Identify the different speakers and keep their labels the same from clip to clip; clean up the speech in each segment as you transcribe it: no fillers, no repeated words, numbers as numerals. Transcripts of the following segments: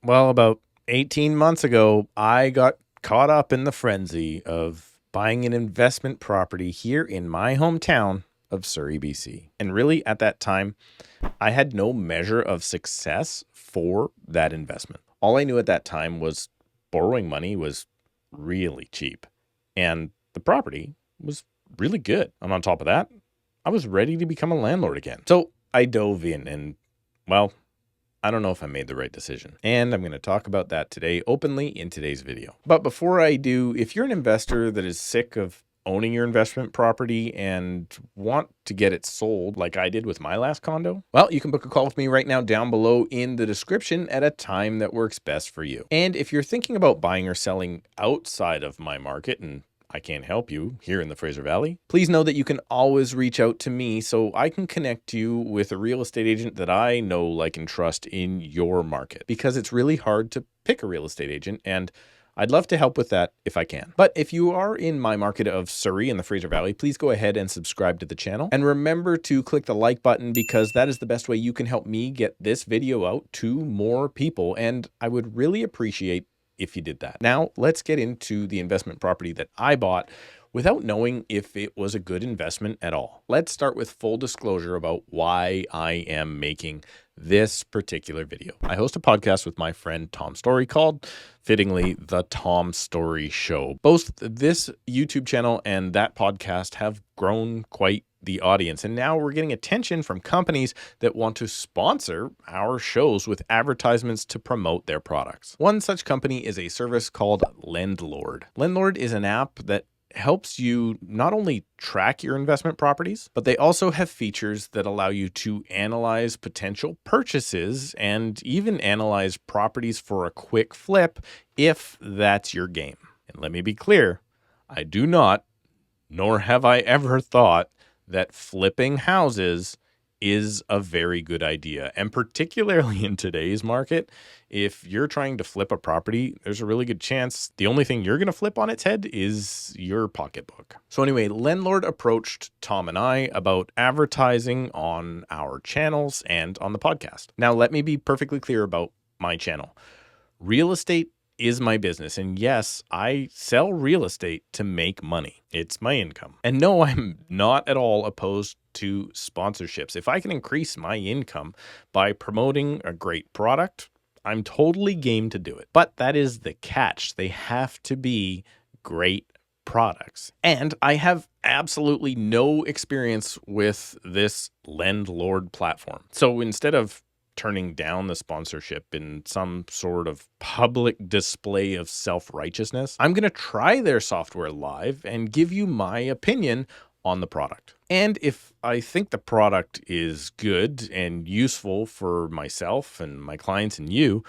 Speaker 1: Well, about 18 months ago, I got caught up in the frenzy of buying an investment property here in my hometown of Surrey, BC. And really, at that time, I had no measure of success for that investment. All I knew at that time was borrowing money was really cheap, and the property was really good. And on top of that, I was ready to become a landlord again. So I dove in and, well, I don't know if I made the right decision. And I'm going to talk about that today openly in today's video. But before I do, if you're an investor that is sick of owning your investment property and want to get it sold like I did with my last condo, well, you can book a call with me right now down below in the description at a time that works best for you. And if you're thinking about buying or selling outside of my market and I can't help you here in the Fraser Valley, please know that you can always reach out to me so I can connect you with a real estate agent that I know, like, and trust in your market, because it's really hard to pick a real estate agent, and I'd love to help with that if I can. But if you are in my market of Surrey in the Fraser Valley, please go ahead and subscribe to the channel. And remember to click the like button, because that is the best way you can help me get this video out to more people. And I would really appreciate if you did that. Now, let's get into the investment property that I bought without knowing if it was a good investment at all. Let's start with full disclosure about why I am making this particular video. I host a podcast with my friend Tom Story called, fittingly, The Tom Story Show. Both this YouTube channel and that podcast have grown quite the audience, and now we're getting attention from companies that want to sponsor our shows with advertisements to promote their products. One such company is a service called LendLord. LendLord is an app that helps you not only track your investment properties, but they also have features that allow you to analyze potential purchases and even analyze properties for a quick flip if that's your game. And let me be clear, I do not, nor have I ever thought, that flipping houses is a very good idea. And particularly in today's market, if you're trying to flip a property, there's a really good chance the only thing you're going to flip on its head is your pocketbook. So anyway, LendLord approached Tom and I about advertising on our channels and on the podcast. Now, let me be perfectly clear about my channel. Real estate is my business. And yes, I sell real estate to make money. It's my income. And no, I'm not at all opposed to sponsorships. If I can increase my income by promoting a great product, I'm totally game to do it. But that is the catch. They have to be great products. And I have absolutely no experience with this LendLord platform. So instead of turning down the sponsorship in some sort of public display of self-righteousness, I'm going to try their software live and give you my opinion on the product. And if I think the product is good and useful for myself and my clients and you,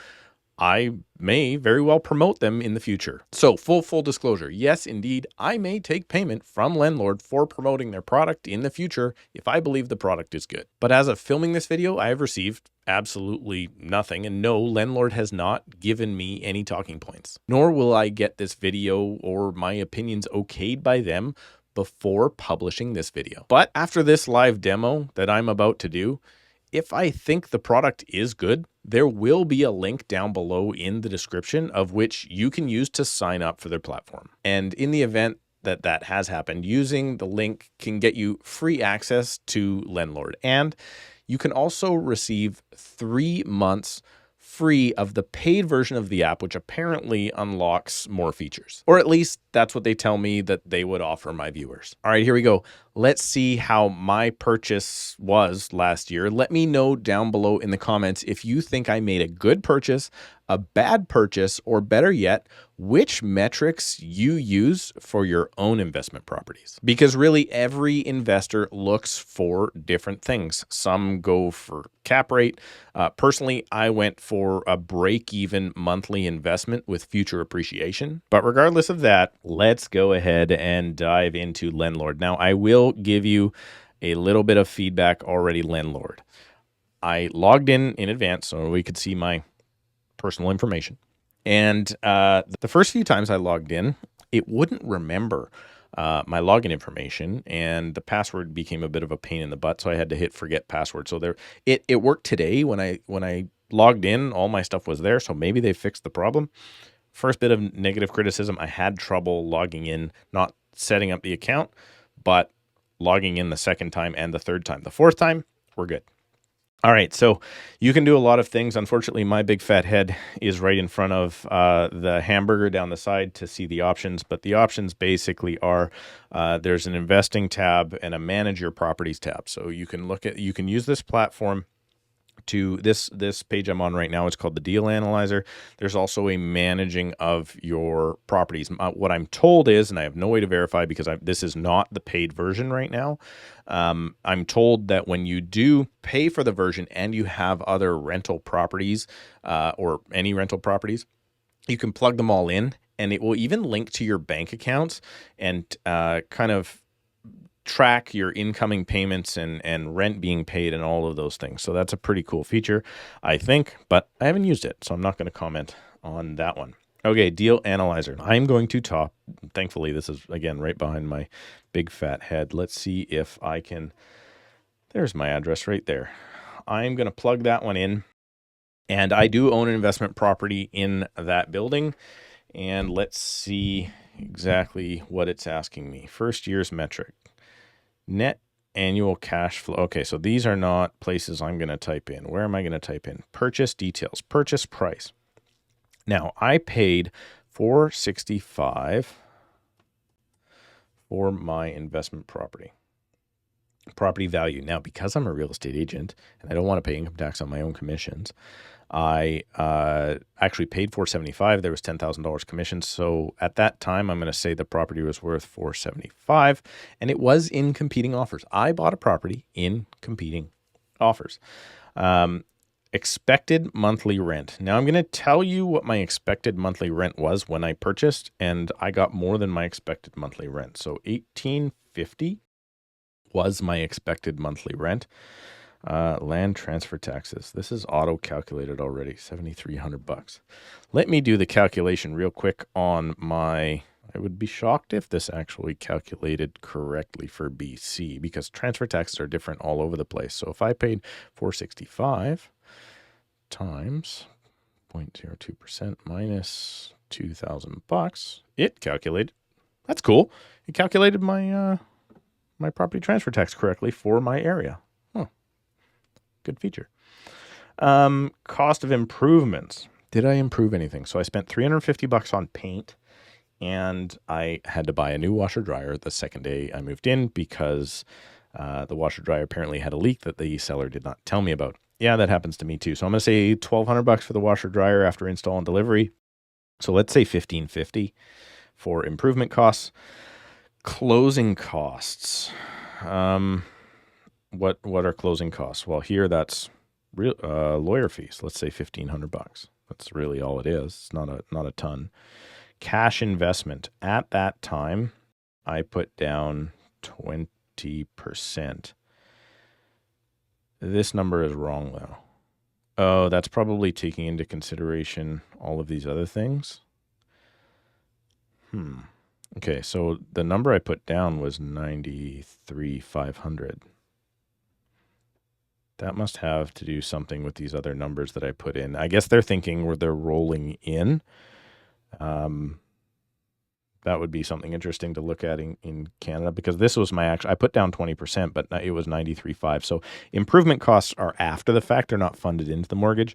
Speaker 1: I may very well promote them in the future. So full disclosure, yes, indeed, I may take payment from LendLord for promoting their product in the future if I believe the product is good. But as of filming this video, I have received absolutely nothing. And no, LendLord has not given me any talking points, nor will I get this video or my opinions okayed by them before publishing this video. But after this live demo that I'm about to do, if I think the product is good, there will be a link down below in the description of which you can use to sign up for their platform. And in the event that that has happened, using the link can get you free access to LendLord. And you can also receive 3 months free of the paid version of the app, which apparently unlocks more features. Or at least that's what they tell me that they would offer my viewers. All right, here we go. Let's see how my purchase was last year. Let me know down below in the comments if you think I made a good purchase, a bad purchase, or better yet, which metrics you use for your own investment properties. Because really every investor looks for different things. Some go for cap rate. Personally, I went for a break-even monthly investment with future appreciation. But regardless of that, let's go ahead and dive into LendLord. Now, I will give you a little bit of feedback already, LendLord. I logged in advance so we could see my personal information. And the first few times I logged in, it wouldn't remember my login information, and the password became a bit of a pain in the butt, so I had to hit forget password. So it worked today when I logged in, all my stuff was there, so maybe they fixed the problem. First bit of negative criticism, I had trouble logging in, not setting up the account, but logging in the second time and the third time. The fourth time, we're good. All right, so you can do a lot of things. Unfortunately, my big fat head is right in front of the hamburger down the side to see the options. But the options basically are there's an investing tab and a manage your properties tab. So you can use this platform to this page I'm on right now. It's called the Deal Analyzer. There's also a managing of your properties. What I'm told is, and I have no way to verify because this is not the paid version right now. I'm told that when you do pay for the version and you have other rental properties or any rental properties, you can plug them all in, and it will even link to your bank accounts and kind of track your incoming payments and rent being paid and all of those things. So that's a pretty cool feature, I think, but I haven't used it, so I'm not going to comment on that one. Okay, Deal Analyzer. I'm going to top. Thankfully, this is, again, right behind my big fat head. Let's see if I can. There's my address right there. I'm going to plug that one in, and I do own an investment property in that building, and let's see exactly what it's asking me. First year's metric. Net annual cash flow. Okay, so these are not places I'm going to type in. Where am I going to type in? Purchase details, purchase price. Now, I paid $465 for my investment property value. Now, because I'm a real estate agent and I don't want to pay income tax on my own commissions, I actually paid $475. There was $10,000 commissions. So at that time, I'm going to say the property was worth $475, and it was in competing offers. I bought a property in competing offers. Expected monthly rent. Now I'm going to tell you what my expected monthly rent was when I purchased, and I got more than my expected monthly rent. So $1,850 was my expected monthly rent. Land transfer taxes. This is auto calculated already, $7,300. Let me do the calculation real quick on my. I would be shocked if this actually calculated correctly for BC because transfer taxes are different all over the place. So if I paid $465 times 0.02% minus $2,000, it calculated. That's cool. It calculated my my property transfer tax correctly for my area. Good feature. Cost of improvements. Did I improve anything? So I spent $350 on paint, and I had to buy a new washer dryer the second day I moved in because the washer dryer apparently had a leak that the seller did not tell me about. Yeah, that happens to me too. So I'm going to say $1,200 for the washer dryer after install and delivery. So let's say $1,550 for improvement costs. Closing costs. What are closing costs? Well, here that's real lawyer fees. Let's say $1,500. That's really all it is. It's not a ton. Cash investment. At that time, I put down 20%. This number is wrong though. Oh, that's probably taking into consideration all of these other things. Okay, so the number I put down was $93,500. That must have to do something with these other numbers that I put in. I guess they're thinking where they're rolling in. That would be something interesting to look at in Canada because this was my actual. I put down 20%, but it was 93.5. So improvement costs are after the fact; they're not funded into the mortgage,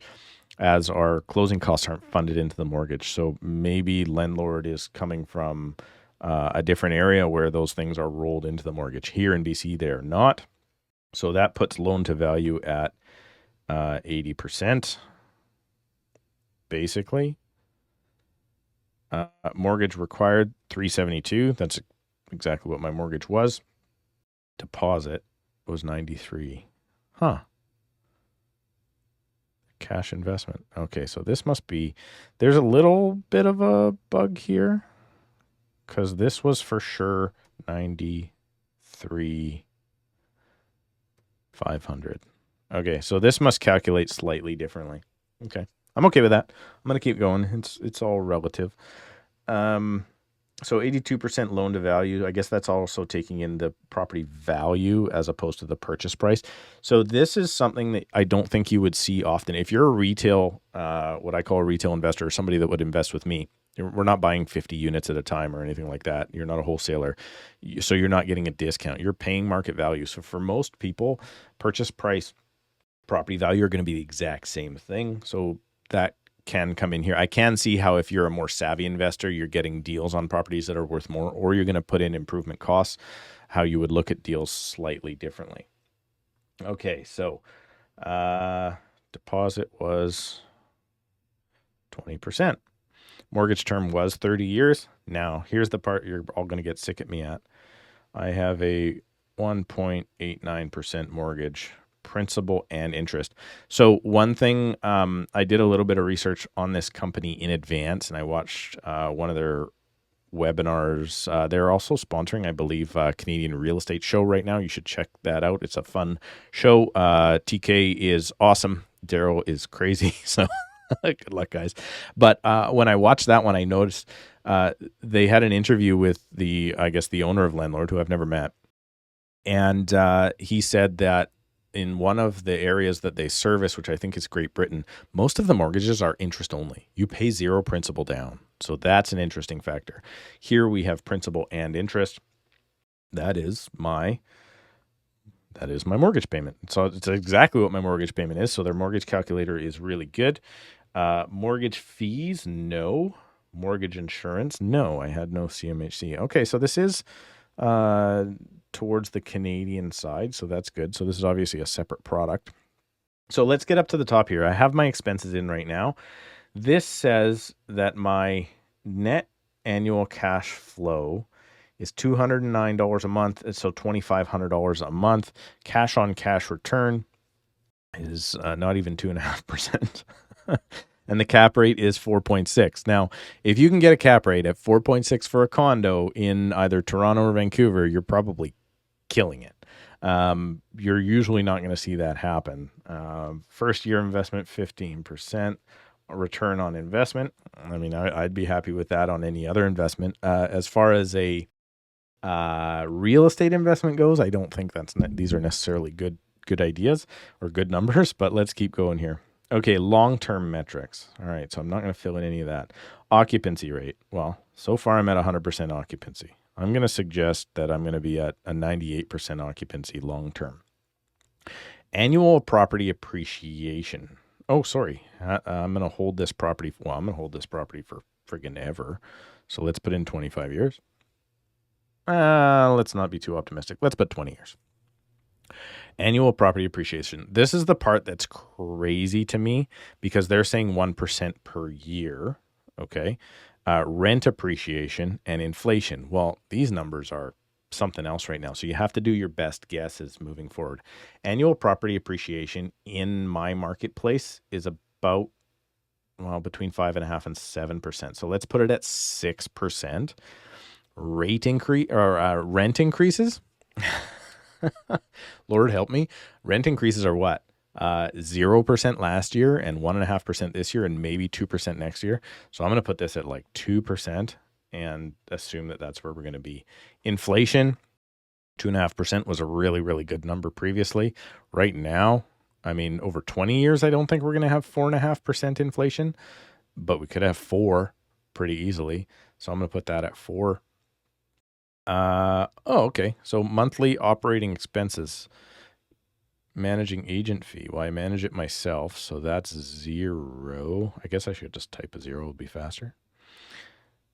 Speaker 1: as our closing costs aren't funded into the mortgage. So maybe LendLord is coming from a different area where those things are rolled into the mortgage. Here in BC, they're not. So that puts loan to value at 80%, basically. Mortgage required, $372. That's exactly what my mortgage was. Deposit was $93. Cash investment. Okay, so this must be, there's a little bit of a bug here because this was for sure $93,500. Okay, so this must calculate slightly differently. Okay, I'm okay with that. I'm gonna keep going. It's all relative. So 82% loan to value. I guess that's also taking in the property value as opposed to the purchase price. So this is something that I don't think you would see often. If you're a retail, what I call a retail investor, or somebody that would invest with me, we're not buying 50 units at a time or anything like that. You're not a wholesaler. So you're not getting a discount. You're paying market value. So for most people, purchase price, property value are going to be the exact same thing. So that can come in here. I can see how if you're a more savvy investor, you're getting deals on properties that are worth more, or you're going to put in improvement costs, how you would look at deals slightly differently. Okay, so deposit was 20%. Mortgage term was 30 years. Now, here's the part you're all going to get sick at me at. I have a 1.89% mortgage, principal and interest. So one thing, I did a little bit of research on this company in advance, and I watched one of their webinars. They're also sponsoring, I believe, Canadian Real Estate Show right now. You should check that out. It's a fun show. TK is awesome. Daryl is crazy. So good luck, guys. But when I watched that one, I noticed they had an interview with the owner of LendLord, who I've never met. And he said that in one of the areas that they service, which I think is Great Britain, most of the mortgages are interest only. You pay zero principal down. So that's an interesting factor. Here we have principal and interest. That is my mortgage payment. So it's exactly what my mortgage payment is. So their mortgage calculator is really good. Mortgage fees, no. Mortgage insurance, no. I had no CMHC. Okay, so this is towards the Canadian side, so that's good. So this is obviously a separate product. So let's get up to the top here. I have my expenses in right now. This says that my net annual cash flow is $209 a month, so $2,500 a month. Cash on cash return is not even 2.5%. And the cap rate is 4.6. Now, if you can get a cap rate at 4.6 for a condo in either Toronto or Vancouver, you're probably killing it. You're usually not going to see that happen. First year investment, 15% return on investment. I mean, I'd be happy with that on any other investment. As far as a real estate investment goes, I don't think these are necessarily good ideas or good numbers, but let's keep going here. Okay, long-term metrics. All right, so I'm not going to fill in any of that. Occupancy rate. Well, so far I'm at 100% occupancy. I'm going to suggest that I'm going to be at a 98% occupancy long-term. Annual property appreciation. Oh, sorry. I'm going to hold this property. Well, I'm going to hold this property for friggin' ever. So let's put in 25 years. Let's not be too optimistic. Let's put 20 years. Annual property appreciation. This is the part that's crazy to me because they're saying 1% per year. Okay. Rent appreciation and inflation. Well, these numbers are something else right now. So you have to do your best guesses moving forward. Annual property appreciation in my marketplace is about, between 5.5% and 7%. So let's put it at 6%. Rent increases. Lord help me. Rent increases are what? 0% last year and 1.5% this year and maybe 2% next year. So I'm going to put this at like 2% and assume that that's where we're going to be. Inflation, 2.5% was a really, really good number previously. Right now, I mean, over 20 years, I don't think we're going to have 4.5% inflation, but we could have 4 pretty easily. So I'm going to put that at 4. Okay. So monthly operating expenses, managing agent fee. Well, I manage it myself, so that's 0. I guess I should just type a 0, it would be faster.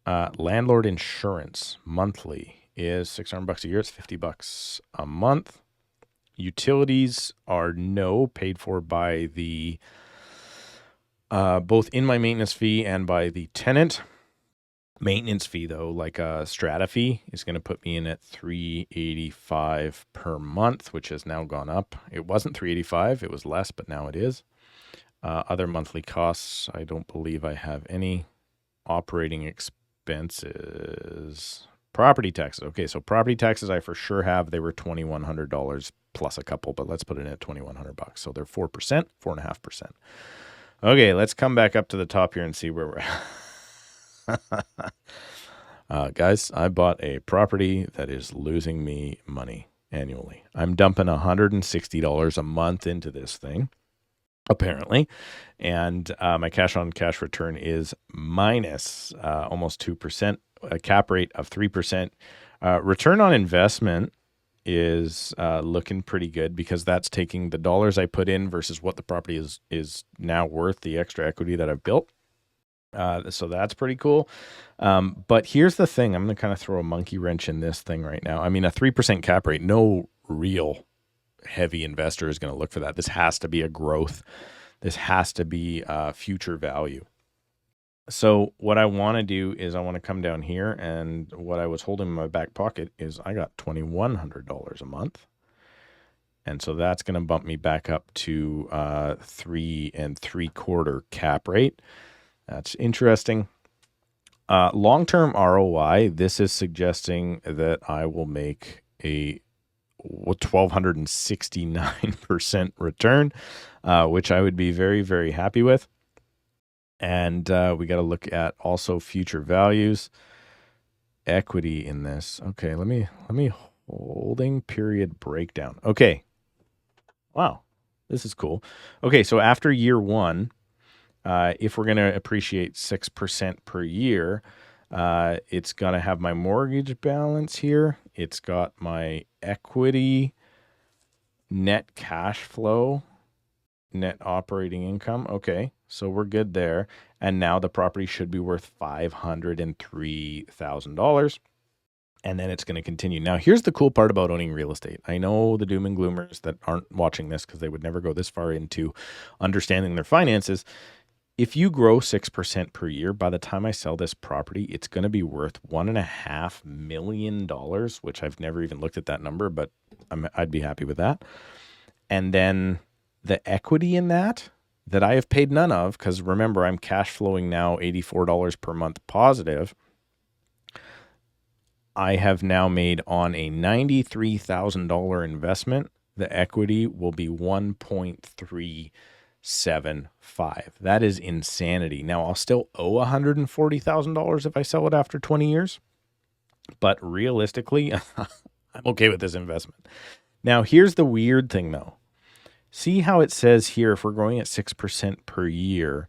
Speaker 1: Landlord insurance monthly is $600 a year. It's $50 a month. Utilities are paid for by the both in my maintenance fee and by the tenant. Maintenance fee, though, like a strata fee, is going to put me in at $385 per month, which has now gone up. It wasn't $385, it was less, but now it is. Other monthly costs, I don't believe I have any. Operating expenses. Property taxes. Okay, so property taxes I for sure have. They were $2,100 plus a couple, but let's put it at $2,100. So they're 4%, 4.5%. Okay, let's come back up to the top here and see where we're at. Guys, I bought a property that is losing me money annually. I'm dumping $160 a month into this thing, apparently. And my cash on cash return is minus almost 2%, a cap rate of 3%. Return on investment is looking pretty good because that's taking the dollars I put in versus what the property is now worth, the extra equity that I've built. So that's pretty cool. But here's the thing. I'm going to kind of throw a monkey wrench in this thing right now. I mean, a 3% cap rate, no real heavy investor is going to look for that. This has to be a growth. This has to be future value. So what I want to do is I want to come down here, and what I was holding in my back pocket is I got $2,100 a month. And so that's going to bump me back up to 3 3/4 cap rate. That's interesting. Long-term ROI, this is suggesting that I will make a 1,269% return, which I would be very, very happy with. And we got to look at also future values, equity in this. Okay, let me holding period breakdown. Okay. Wow, this is cool. Okay, so after year one, if we're going to appreciate 6% per year, it's going to have my mortgage balance here. It's got my equity, net cash flow, net operating income. Okay, so we're good there. And now the property should be worth $503,000. And then it's going to continue. Now, here's the cool part about owning real estate. I know the doom and gloomers that aren't watching this because they would never go this far into understanding their finances. If you grow 6% per year, by the time I sell this property, it's going to be worth $1.5 million, which I've never even looked at that number, but I'd be happy with that. And then the equity in that I have paid none of, because remember, I'm cash flowing now $84 per month positive. I have now made on a $93,000 investment, the equity will be 1.375. That is insanity. Now, I'll still owe $140,000 if I sell it after 20 years, but realistically, I'm okay with this investment. Now, here's the weird thing, though. See how it says here, if we're growing at 6% per year,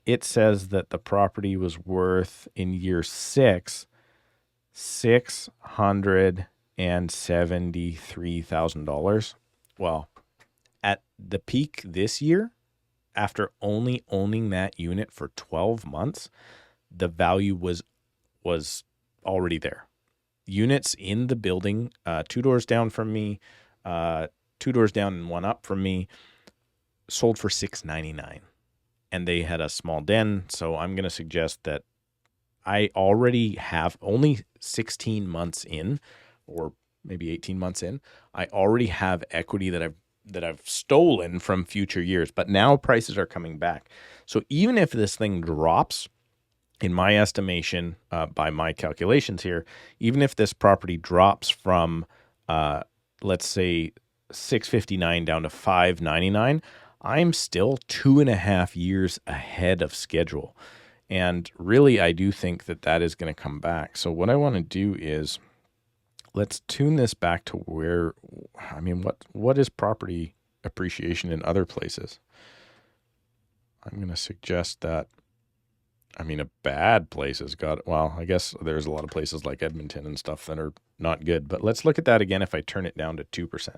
Speaker 1: it says that the property was worth in year 6 $673,000. Well, at the peak this year, after only owning that unit for 12 months, the value was already there. Units in the building, 2 doors down from me, 2 doors down and 1 up from me, sold for $699. And they had a small den, so I'm going to suggest that I already have only 16 months in, or maybe 18 months in. I already have equity that I've stolen from future years, but now prices are coming back. So even if this thing drops, in my estimation, by my calculations here, even if this property drops from, let's say, $659 down to $599, I'm still 2.5 years ahead of schedule. And really, I do think that is going to come back. So what I want to do is, let's tune this back to where, I mean, what is property appreciation in other places? I'm going to suggest that, I mean, a bad place has got, well, I guess there's a lot of places like Edmonton and stuff that are not good. But let's look at that again if I turn it down to 2%.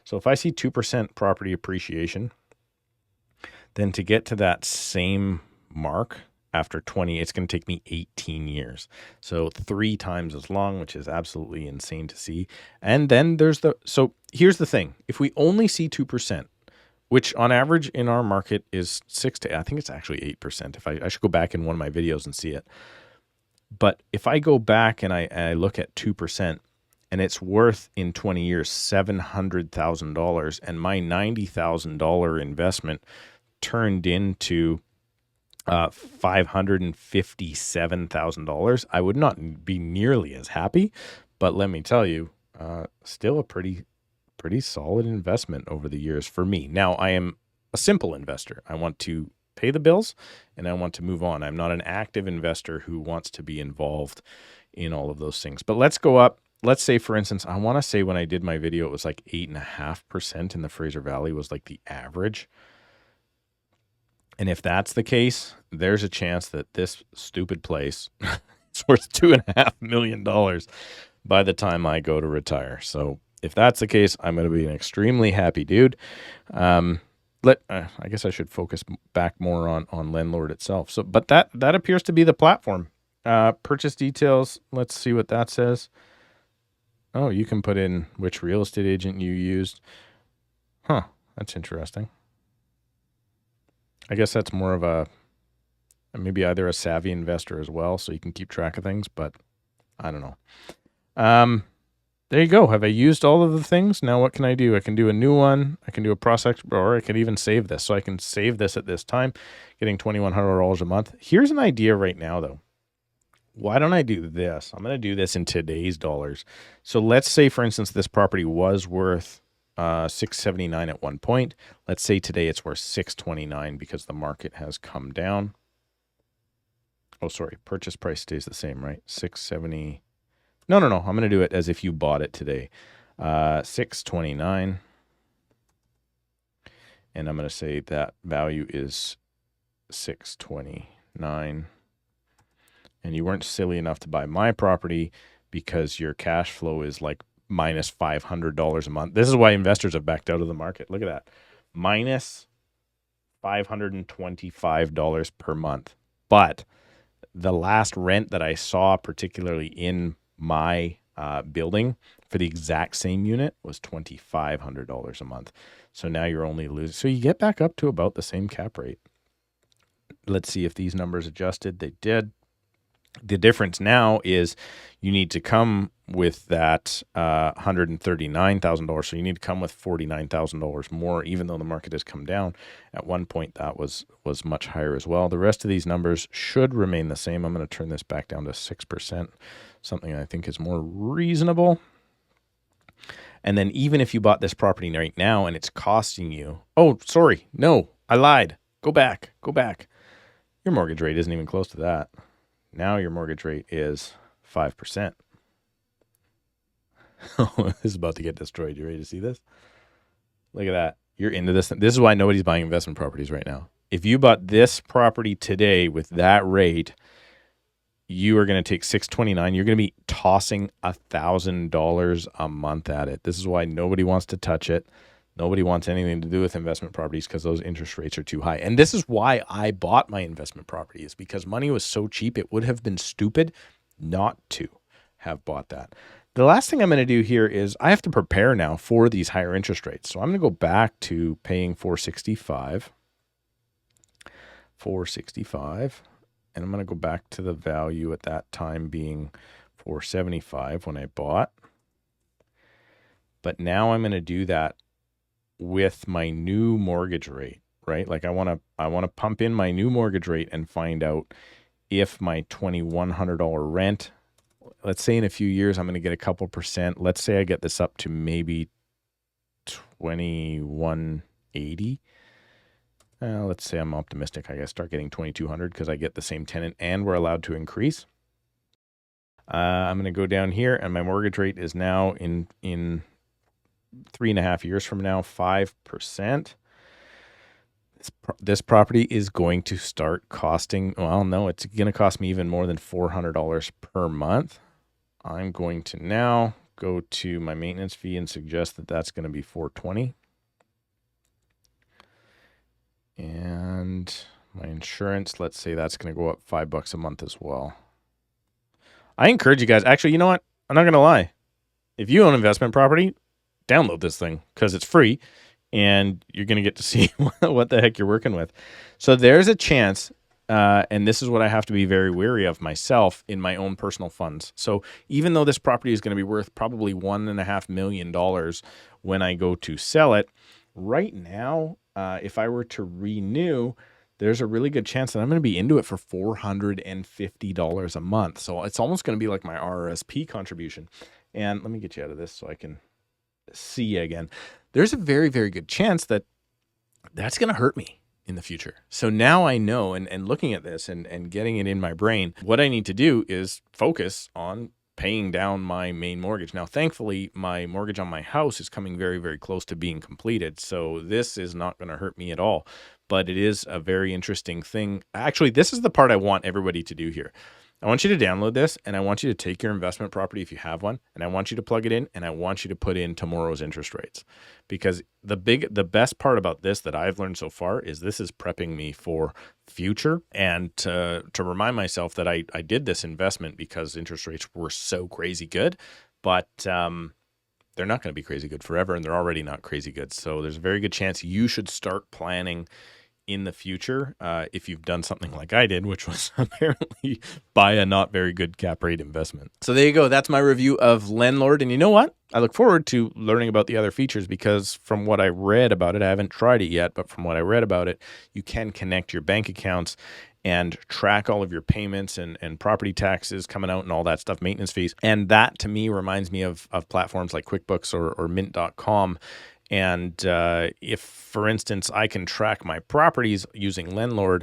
Speaker 1: So if I see 2% property appreciation, then to get to that same mark, after 20, it's going to take me 18 years. So 3 times as long, which is absolutely insane to see. And then so here's the thing. If we only see 2%, which on average in our market is I think it's actually 8%. If I should go back in one of my videos and see it. But if I go back and I look at 2%, and it's worth in 20 years $700,000, and my $90,000 investment turned into $557,000, I would not be nearly as happy, but let me tell you, still a pretty solid investment over the years for me. Now, I am a simple investor. I want to pay the bills and I want to move on. I'm not an active investor who wants to be involved in all of those things. But let's go up. Let's say, for instance, I want to say when I did my video, it was like 8.5% in the Fraser Valley was like the average. And if that's the case, there's a chance that this stupid place is worth $2.5 million by the time I go to retire. So if that's the case, I'm going to be an extremely happy dude. I guess I should focus back more on LendLord itself. So, but that appears to be the platform. Purchase details. Let's see what that says. Oh, you can put in which real estate agent you used. Huh, that's interesting. I guess that's more of maybe either a savvy investor as well, so you can keep track of things, but I don't know. There you go. Have I used all of the things? Now what can I do? I can do a new one. I can do a prospect, or I can even save this. So I can save this at this time, getting $2,100 a month. Here's an idea right now, though. Why don't I do this? I'm going to do this in today's dollars. So let's say, for instance, this property was worth $679 at one point. Let's say today it's worth $629 because the market has come down. Oh, sorry. Purchase price stays the same, right? $670. No. I'm going to do it as if you bought it today. $629. And I'm going to say that value is $629. And you weren't silly enough to buy my property because your cash flow is like minus $500 a month. This is why investors have backed out of the market. Look at that. Minus $525 per month. But the last rent that I saw, particularly in my building for the exact same unit, was $2,500 a month. So now you're only losing. So you get back up to about the same cap rate. Let's see if these numbers adjusted. They did. The difference now is you need to come with that $139,000. So you need to come with $49,000 more, even though the market has come down. At one point, that was much higher as well. The rest of these numbers should remain the same. I'm going to turn this back down to 6%, something I think is more reasonable. And then even if you bought this property right now and it's costing you, oh, sorry, no, I lied. Go back. Your mortgage rate isn't even close to that. Now your mortgage rate is 5%. Oh, this is about to get destroyed. You ready to see this? Look at that. You're into this. This is why nobody's buying investment properties right now. If you bought this property today with that rate, you are going to take $629. You're going to be tossing $1,000 a month at it. This is why nobody wants to touch it. Nobody wants anything to do with investment properties because those interest rates are too high. And this is why I bought my investment property, is because money was so cheap. It would have been stupid not to have bought that. The last thing I'm going to do here is I have to prepare now for these higher interest rates. So I'm going to go back to paying $465. And I'm going to go back to the value at that time being $475 when I bought. But now I'm going to do that with my new mortgage rate, right? Like I want to pump in my new mortgage rate and find out if my $2,100 rent, let's say in a few years I'm going to get a couple percent. Let's say I get this up to maybe $2,180. Let's say I'm optimistic. I guess start getting $2,200 because I get the same tenant and we're allowed to increase. I'm going to go down here and my mortgage rate is now in 3.5 years from now, 5%. This property is going to start costing, well, no, it's going to cost me even more than $400 per month. I'm going to now go to my maintenance fee and suggest that that's going to be $420. And my insurance, let's say that's going to go up $5 a month as well. I encourage you guys, actually, you know what? I'm not going to lie. If you own investment property, download this thing because it's free and you're going to get to see what the heck you're working with. So there's a chance, and this is what I have to be very wary of myself in my own personal funds. So even though this property is going to be worth probably $1.5 million when I go to sell it, right now, if I were to renew, there's a really good chance that I'm going to be into it for $450 a month. So it's almost going to be like my RRSP contribution. And let me get you out of this so I can see you again. There's a very, very good chance that that's going to hurt me. in the future. So now I know, and looking at this and getting it in my brain, what I need to do is focus on paying down my main mortgage. Now, thankfully, my mortgage on my house is coming very, very close to being completed. So this is not going to hurt me at all. But it is a very interesting thing. Actually, this is the part I want everybody to do here. I want you to download this, and I want you to take your investment property if you have one, and I want you to plug it in, and I want you to put in tomorrow's interest rates. Because the best part about this that I've learned so far is this is prepping me for future, and to remind myself that I did this investment because interest rates were so crazy good, but they're not going to be crazy good forever, and they're already not crazy good. So there's a very good chance you should start planning in the future, if you've done something like I did, which was apparently buy a not very good cap rate investment. So there you go. That's my review of LendLord. And you know what? I look forward to learning about the other features because from what I read about it, I haven't tried it yet, but from what I read about it, you can connect your bank accounts and track all of your payments and property taxes coming out and all that stuff, maintenance fees. And that to me reminds me of platforms like QuickBooks or Mint.com. And if, for instance, I can track my properties using LendLord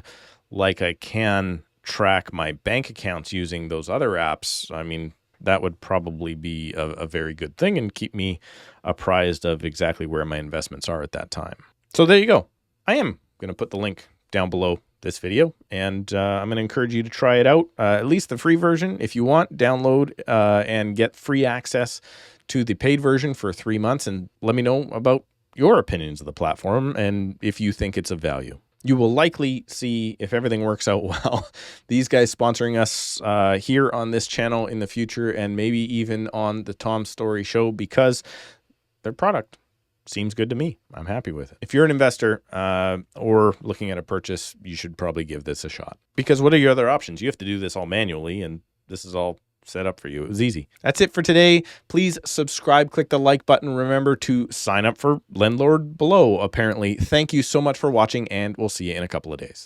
Speaker 1: like I can track my bank accounts using those other apps, I mean, that would probably be a very good thing and keep me apprised of exactly where my investments are at that time. So there you go. I am going to put the link down below this video, and I'm going to encourage you to try it out, at least the free version. If you want, download and get free access to the paid version for 3 months, and let me know about your opinions of the platform and if you think it's of value. You will likely see, if everything works out well, these guys sponsoring us here on this channel in the future, and maybe even on the Tom Story Show, because their product seems good to me. I'm happy with it. If you're an investor or looking at a purchase, you should probably give this a shot. Because what are your other options? You have to do this all manually, and this is all set up for you. It was easy. That's it for today. Please subscribe, click the like button. Remember to sign up for LendLord below, apparently. Thank you so much for watching, and we'll see you in a couple of days.